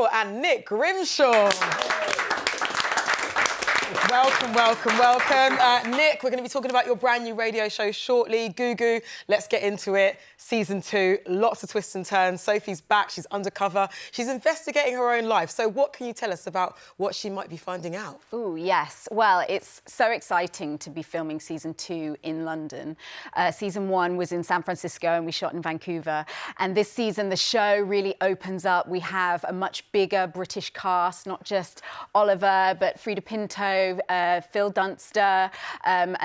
Grimshaw and Nick Grimshaw. Welcome, welcome, welcome. Nick, we're going to be talking about your brand new radio show shortly, Gugu. Let's get into it. Season 2, lots of twists and turns. Sophie's back, she's undercover. She's investigating her own life. So what can you tell us about what she might be finding out? Oh, yes. Well, it's so exciting to be filming Season 2 in London. Season 1 was in San Francisco and we shot in Vancouver. And this season, the show really opens up. We have a much bigger British cast, not just Oliver, but Frida Pinto, Phil Dunster, and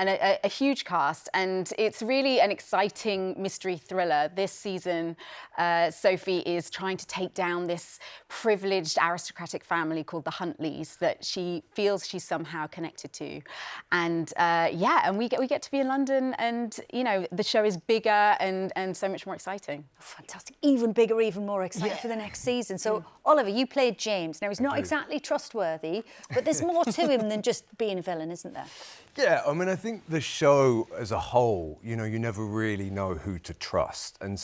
a huge cast. And it's really an exciting mystery thriller. This season, Sophie is trying to take down this privileged aristocratic family called the Huntleys that she feels she's somehow connected to. And and we get to be in London, and you know the show is bigger and so much more exciting. Oh, fantastic! Even bigger, even more exciting for the next season. So, Oliver, you played James. Now he's not exactly trustworthy, but there's more to him than just being a villain, isn't there? Yeah, I mean, I think the show as a whole, you know, you never really know who to trust. And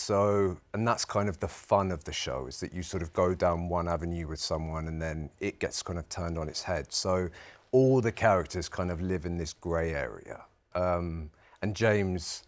that's kind of the fun of the show, is that you sort of go down one avenue with someone and then it gets kind of turned on its head. So all the characters kind of live in this grey area. And James,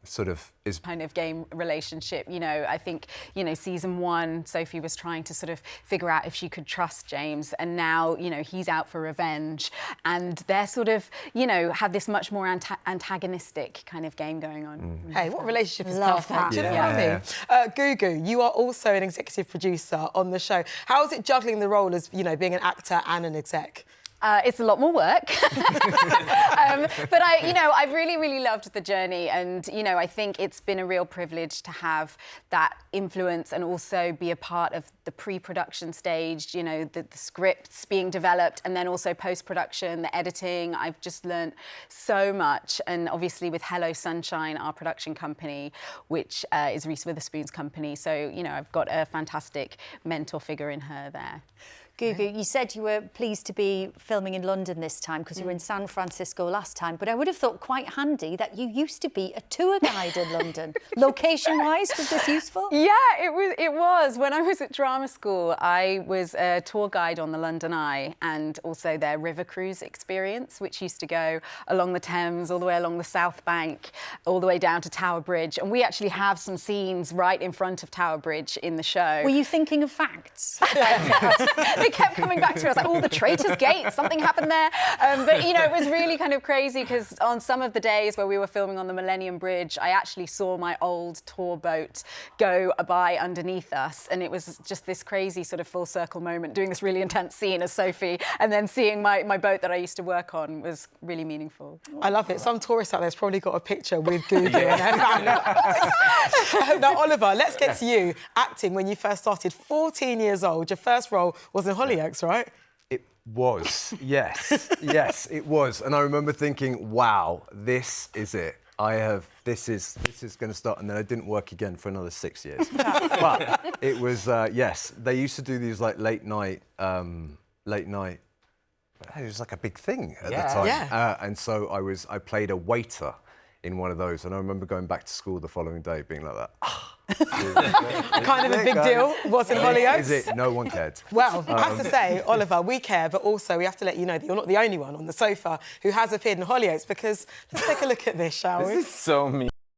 sort of is... kind of game relationship. You know, I think, you know, Season 1, Sophie was trying to sort of figure out if she could trust James, and now, you know, he's out for revenge, and they're sort of, you know, have this much more antagonistic kind of game going on. Hey, what relationship is Love perfect? that. Do you know what I mean? Gugu, you are also an executive producer on the show. How is it juggling the role as, you know, being an actor and an exec? It's a lot more work, but I've really loved the journey, and you know, I think it's been a real privilege to have that influence and also be a part of the pre-production stage. You know, the scripts being developed, and then also post-production, the editing. I've just learned so much, and obviously with Hello Sunshine, our production company, which is Reese Witherspoon's company. So you know, I've got a fantastic mentor figure in her there. Gugu, you said you were pleased to be filming in London this time because you were in San Francisco last time, but I would have thought quite handy that you used to be a tour guide in London. Location-wise, was this useful? Yeah, it was. When I was at drama school, I was a tour guide on the London Eye and also their river cruise experience, which used to go along the Thames, all the way along the South Bank, all the way down to Tower Bridge. And we actually have some scenes right in front of Tower Bridge in the show. Were you thinking of facts? They kept coming back to us, like, oh, the Traitor's Gate, something happened there. But, you know, it was really kind of crazy because on some of the days where we were filming on the Millennium Bridge, I actually saw my old tour boat go by underneath us. And it was just this crazy sort of full circle moment, doing this really intense scene as Sophie, and then seeing my boat that I used to work on was really meaningful. I love it. Some tourist out there's probably got a picture with Gugu and her family. Now, Oliver, let's get to you. Acting when you first started, 14 years old. Your first role was in Hollyoaks, right? It was, yes. Yes, it was. And I remember thinking, wow, this is it. This is going to start, and then I didn't work again for another 6 years. But it was, yes, they used to do these like late night, it was like a big thing at the time. Yeah. And so I played a waiter in one of those, and I remember going back to school the following day being like that. Kind of a big deal, was in Hollyoaks? Is it? No one cared. Well, I have to say, Oliver, we care, but also we have to let you know that you're not the only one on the sofa who has appeared in Hollyoaks, because let's take a look at this, shall we? This is so mean.